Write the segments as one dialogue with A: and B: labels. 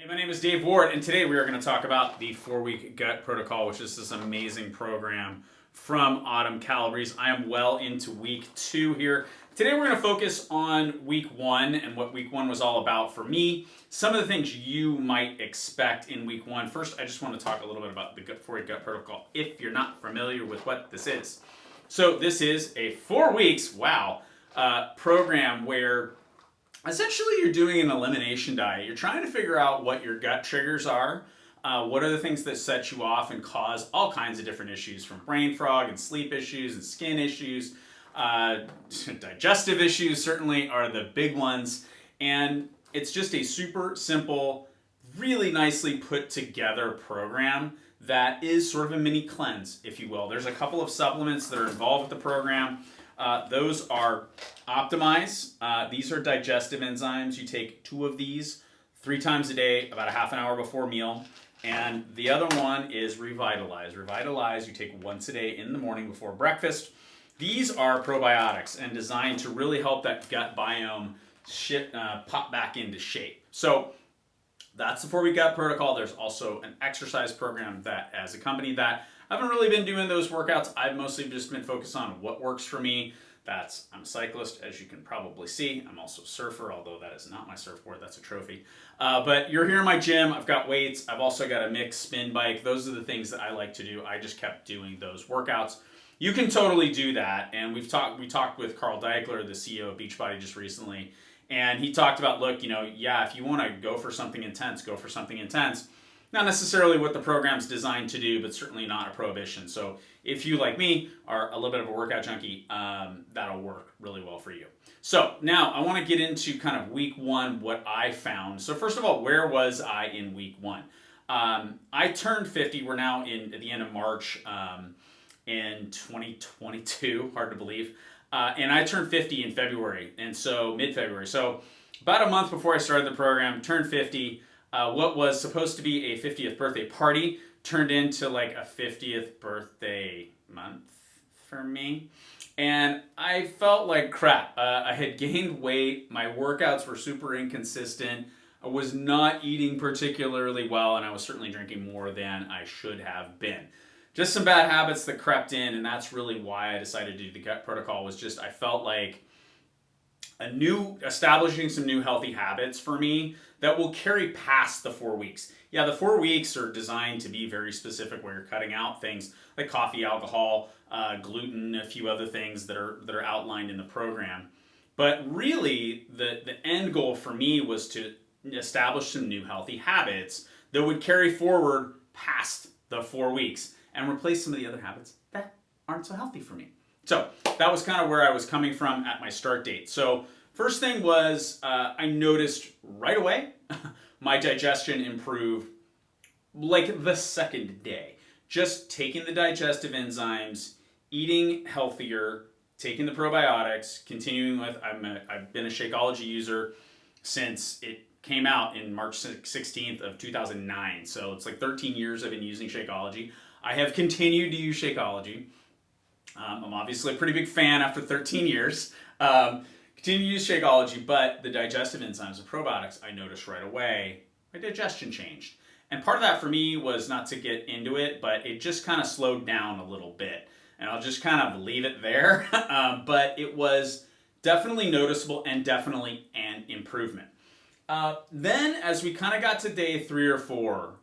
A: Hey, my name is Dave Ward, and today we are going to talk about the 4-week gut protocol, which is this amazing program from Autumn Calabrese. I am well into week 2 here. Today we're going to focus on week 1 and what week 1 was all about for me. Some of the things you might expect in week 1. First, I just want to talk a little bit about the 4-week gut protocol if you're not familiar with what this is. So this is a 4 weeks, program where essentially you're doing an elimination diet. You're trying to figure out what your gut triggers are. What are the things that set you off and cause all kinds of different issues, from brain fog and sleep issues and skin issues. Digestive issues certainly are the big ones. And it's just a super simple, really nicely put together program that is sort of a mini cleanse, if you will. There's a couple of supplements that are involved with the program. Those are Optimize. These are digestive enzymes. You take 2 of these 3 times a day, about a half an hour before meal. And the other one is Revitalize. Revitalize you take once a day in the morning before breakfast. These are probiotics and designed to really help that gut biome pop back into shape. So that's the 4-week gut protocol. There's also an exercise program that has accompanied that. I haven't really been doing those workouts. I've mostly just been focused on what works for me. I'm a cyclist, as you can probably see. I'm also a surfer, although that is not my surfboard. That's a trophy. But you're here in my gym. I've got weights. I've also got a mixed spin bike. Those are the things that I like to do. I just kept doing those workouts. You can totally do that. And we talked with Carl Deichler, the CEO of Beachbody, just recently. And he talked about, look, if you want to go for something intense, go for something intense. Not necessarily what the program's designed to do, but certainly not a prohibition. So if you, like me, are a little bit of a workout junkie, that'll work really well for you. So now I want to get into kind of week 1, what I found. So first of all, where was I in week 1? I turned 50. We're now at the end of March in 2022. Hard to believe. And I turned 50 in February, and so mid-February. So about a month before I started the program, turned 50. What was supposed to be a 50th birthday party turned into like a 50th birthday month for me. And I felt like crap. I had gained weight. My workouts were super inconsistent. I was not eating particularly well, and I was certainly drinking more than I should have been. Just some bad habits that crept in, and that's really why I decided to do the gut protocol. Was just I felt like establishing some new healthy habits for me that will carry past the 4 weeks. Yeah, the 4 weeks are designed to be very specific, where you're cutting out things like coffee, alcohol, gluten, a few other things that are outlined in the program. But really, the end goal for me was to establish some new healthy habits that would carry forward past the 4 weeks and replace some of the other habits that aren't so healthy for me. So that was kind of where I was coming from at my start date. So first thing was I noticed right away my digestion improved like the second day. Just taking the digestive enzymes, eating healthier, taking the probiotics, continuing with, I've been a Shakeology user since it came out in March 16th of 2009. So it's like 13 years I've been using Shakeology. I have continued to use Shakeology. I'm obviously a pretty big fan after 13 years. Continue to use Shakeology, but the digestive enzymes, the probiotics, I noticed right away, my digestion changed. And part of that for me was not to get into it, but it just kind of slowed down a little bit. And I'll just kind of leave it there. But it was definitely noticeable and definitely an improvement. Then as we kind of got to day 3 or 4,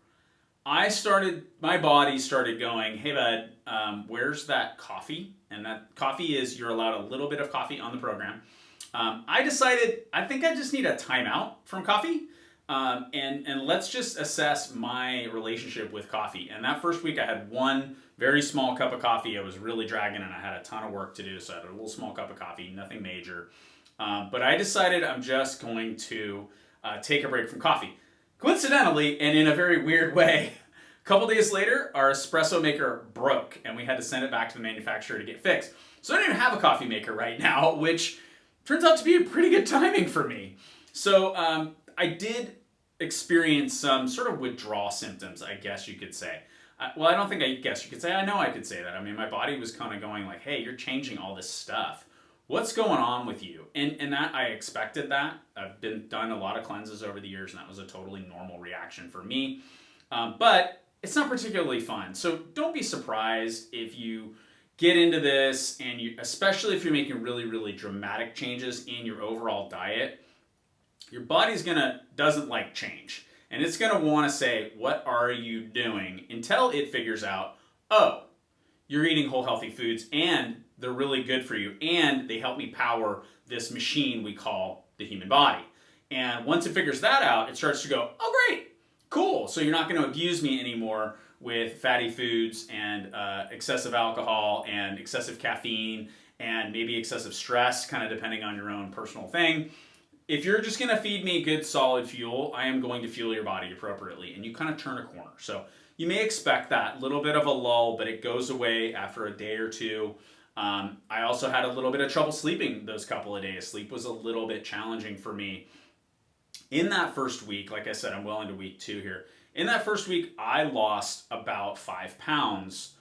A: my body started going, hey bud, where's that coffee? And that coffee is, you're allowed a little bit of coffee on the program. I decided, I think I just need a timeout from coffee. And let's just assess my relationship with coffee. And that first week I had 1 very small cup of coffee. I was really dragging and I had a ton of work to do. So I had a little small cup of coffee, nothing major. But I decided I'm just going to take a break from coffee. Coincidentally, and in a very weird way, a couple days later, our espresso maker broke and we had to send it back to the manufacturer to get fixed. So I don't even have a coffee maker right now, which turns out to be a pretty good timing for me. So I did experience some sort of withdrawal symptoms, I guess you could say. Well, I don't think I guess you could say. I know I could say that. I mean, my body was kind of going like, hey, you're changing all this stuff. what's going on with you? And that I expected that. I've done a lot of cleanses over the years, and that was a totally normal reaction for me. But it's not particularly fun. So don't be surprised if you get into this, and especially if you're making really, really dramatic changes in your overall diet, your body's doesn't like change. And it's gonna wanna say, what are you doing? Until it figures out, oh, you're eating whole healthy foods and they're really good for you and they help me power this machine we call the human body. And once it figures that out, it starts to go, oh great, cool. So you're not gonna abuse me anymore with fatty foods and excessive alcohol and excessive caffeine and maybe excessive stress, kind of depending on your own personal thing. If you're just gonna feed me good solid fuel, I am going to fuel your body appropriately, and you kind of turn a corner. So you may expect that little bit of a lull, but it goes away after a day or two. I also had a little bit of trouble sleeping those couple of days. Sleep was a little bit challenging for me. In that first week, like I said, I'm well into week 2 here. In that first week, I lost about 5 pounds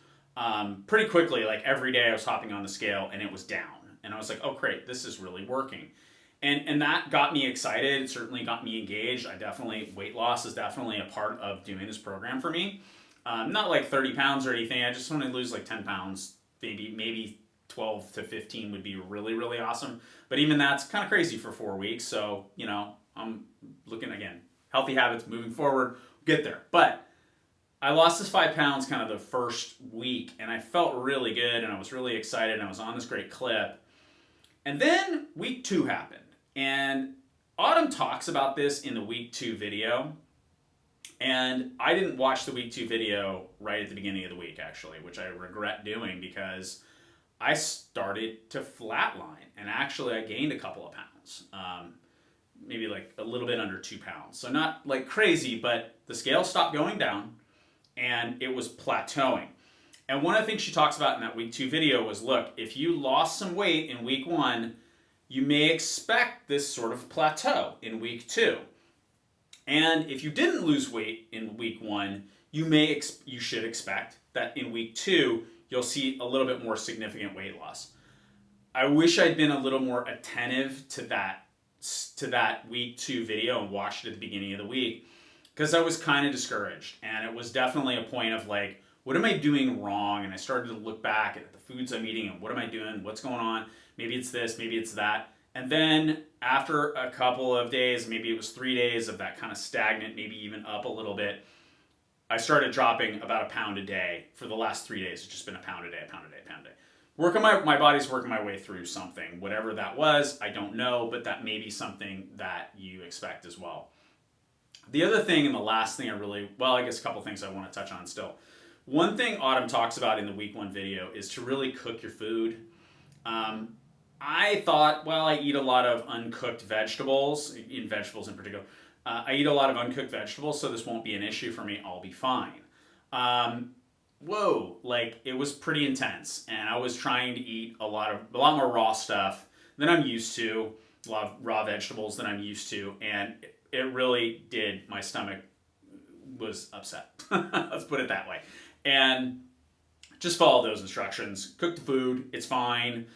A: pretty quickly. Like every day I was hopping on the scale and it was down. And I was like, oh great, this is really working. And that got me excited. It certainly got me engaged. Weight loss is definitely a part of doing this program for me. Not like 30 pounds or anything. I just want to lose like 10 pounds. Maybe 12 to 15 would be really, really awesome. But even that's kind of crazy for 4 weeks. So, I'm looking, again, healthy habits moving forward, get there. But I lost this 5 pounds kind of the first week, and I felt really good, and I was really excited, and I was on this great clip. And then week 2 happened. And Autumn talks about this in the week 2 video. And I didn't watch the week 2 video right at the beginning of the week, actually, which I regret doing because I started to flatline. And actually, I gained a couple of pounds. Maybe like a little bit under 2 pounds. So not like crazy, but the scale stopped going down and it was plateauing. And one of the things she talks about in that week 2 video was, look, if you lost some weight in week 1, you may expect this sort of plateau in week 2. And if you didn't lose weight in week 1, you should expect that in week 2, you'll see a little bit more significant weight loss. I wish I'd been a little more attentive to that week 2 video and watched it at the beginning of the week, because I was kind of discouraged. And it was definitely a point of like, what am I doing wrong? And I started to look back at the foods I'm eating and what am I doing? What's going on? Maybe it's this, maybe it's that. And then after a couple of days, maybe it was 3 days of that kind of stagnant, maybe even up a little bit, I started dropping about a pound a day for the last 3 days. It's just been a pound a day, a pound a day, a pound a day. My body's working my way through something. Whatever that was, I don't know, but that may be something that you expect as well. The other thing and the last thing I guess a couple things I want to touch on still. One thing Autumn talks about in the week 1 video is to really cook your food. I thought, I eat a lot of uncooked vegetables, in vegetables in particular. I eat a lot of uncooked vegetables, so this won't be an issue for me. I'll be fine. It was pretty intense, and I was trying to eat a lot more raw stuff than I'm used to, a lot of raw vegetables than I'm used to, and it really did. My stomach was upset. Let's put it that way. And just follow those instructions. Cook the food. It's fine.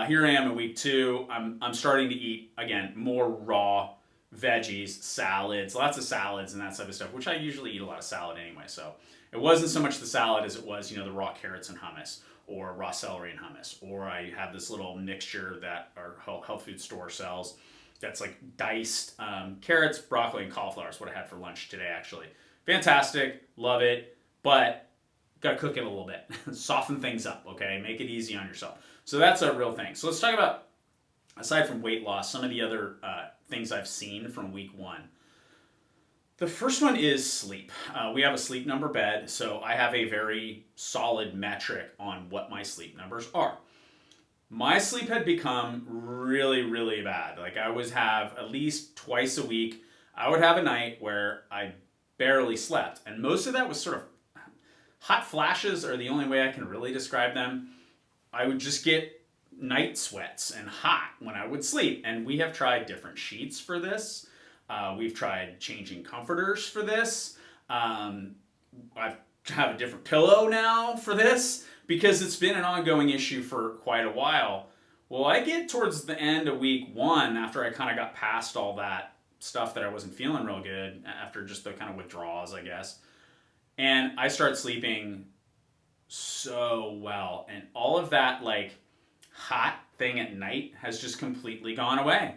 A: Here I am in week 2. I'm starting to eat, again, more raw veggies, salads, lots of salads and that type of stuff, which I usually eat a lot of salad anyway. So it wasn't so much the salad as it was, the raw carrots and hummus, or raw celery and hummus. Or I have this little mixture that our health food store sells that's like diced carrots, broccoli, and cauliflower is what I had for lunch today, actually. Fantastic. Love it. But got to cook it a little bit. Soften things up, okay? Make it easy on yourself. So that's a real thing. So let's talk about, aside from weight loss, some of the other things I've seen from week 1. The first one is sleep. We have a sleep number bed, so I have a very solid metric on what my sleep numbers are. My sleep had become really, really bad. Like I would have at least twice a week, I would have a night where I barely slept. And most of that was sort of hot flashes are the only way I can really describe them. I would just get night sweats and hot when I would sleep. And we have tried different sheets for this. We've tried changing comforters for this. I have a different pillow now for this because it's been an ongoing issue for quite a while Well, I get towards the end of week 1 after I kind of got past all that stuff that I wasn't feeling real good after just the kind of withdrawals, I guess. And I start sleeping so well. And all of that like hot thing at night has just completely gone away.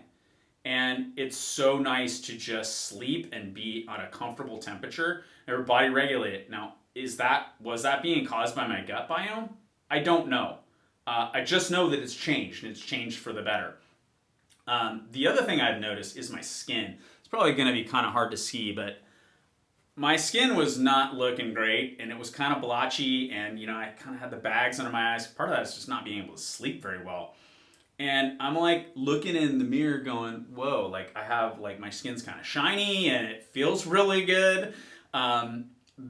A: And it's so nice to just sleep and be on a comfortable temperature and your body regulate it. Now, was that being caused by my gut biome? I don't know. I just know that it's changed, and it's changed for the better. The other thing I've noticed is my skin. It's probably going to be kind of hard to see, but my skin was not looking great, and it was kind of blotchy, and I kind of had the bags under my eyes. Part of that is just not being able to sleep very well. And I'm like looking in the mirror going, whoa, like I have like my skin's kind of shiny and it feels really good.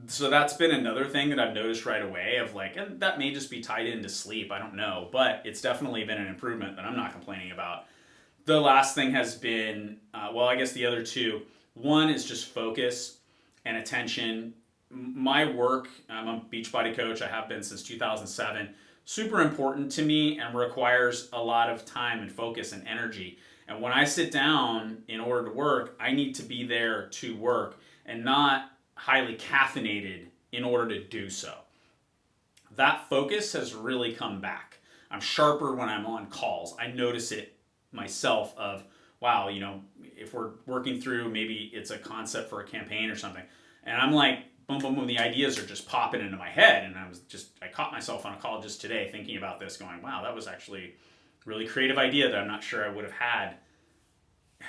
A: So that's been another thing that I've noticed right away of like, and that may just be tied into sleep, I don't know, but it's definitely been an improvement that I'm not complaining about. The last thing has been, well, I guess the other two. One is just focus and attention. My work, I'm a Beachbody coach, I have been since 2007. Super important to me and requires a lot of time and focus and energy. And when I sit down in order to work, I need to be there to work and not highly caffeinated in order to do so. That focus has really come back. I'm sharper when I'm on calls. I notice it myself of, wow, if we're working through, maybe it's a concept for a campaign or something, and I'm like, boom, boom, boom, the ideas are just popping into my head. And I caught myself on a call just today thinking about this going, wow, that was actually a really creative idea that I'm not sure I would have had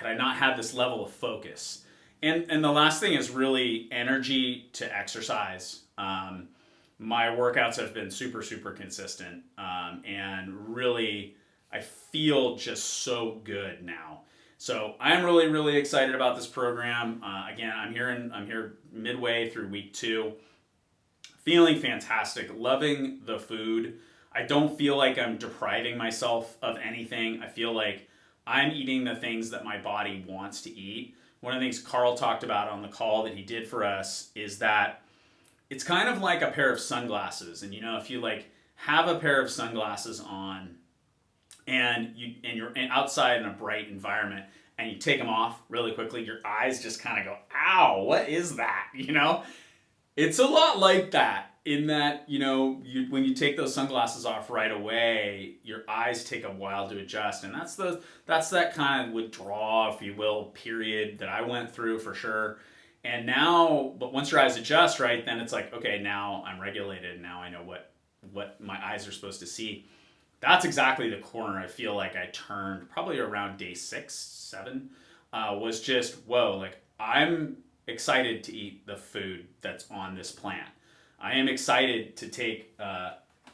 A: I not had this level of focus. And the last thing is really energy to exercise. My workouts have been super, super consistent. And really, I feel just so good now. So I'm really, really excited about this program. Again, I'm here midway through week 2, feeling fantastic, loving the food. I don't feel like I'm depriving myself of anything. I feel like I'm eating the things that my body wants to eat. One of the things Carl talked about on the call that he did for us is that it's kind of like a pair of sunglasses. And if you like have a pair of sunglasses on, and you're outside in a bright environment and you take them off really quickly, your eyes just kind of go, ow, what is that? It's a lot like that in that, when you take those sunglasses off right away, your eyes take a while to adjust. And that's that kind of withdrawal, if you will, period that I went through for sure. And now, but once your eyes adjust, right, then it's like, okay, now I'm regulated. Now I know what my eyes are supposed to see. That's exactly the corner I feel like I turned probably around day 6, 7, was just, whoa, like I'm excited to eat the food that's on this plan. I am excited to take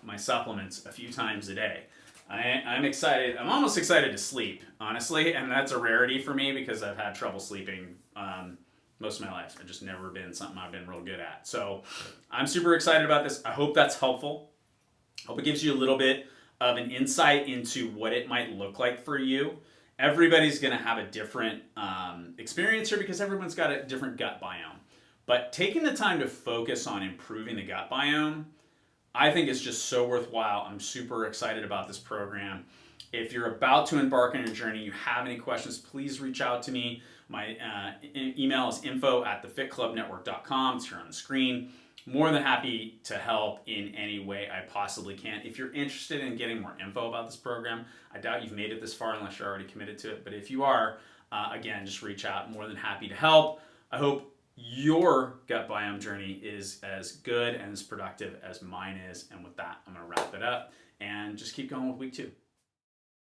A: my supplements a few times a day. I'm excited. I'm almost excited to sleep, honestly, and that's a rarity for me because I've had trouble sleeping most of my life. It's just never been something I've been real good at. So I'm super excited about this. I hope that's helpful. Hope it gives you a little bit of an insight into what it might look like for you. Everybody's going to have a different experience here because everyone's got a different gut biome. But taking the time to focus on improving the gut biome, I think is just so worthwhile. I'm super excited about this program. If you're about to embark on your journey, you have any questions, please reach out to me. My email is info@thefitclubnetwork.com. It's here on the screen. More than happy to help in any way I possibly can. If you're interested in getting more info about this program, I doubt you've made it this far unless you're already committed to it. But if you are, again, just reach out. More than happy to help. I hope your gut biome journey is as good and as productive as mine is. And with that, I'm going to wrap it up and just keep going with week 2.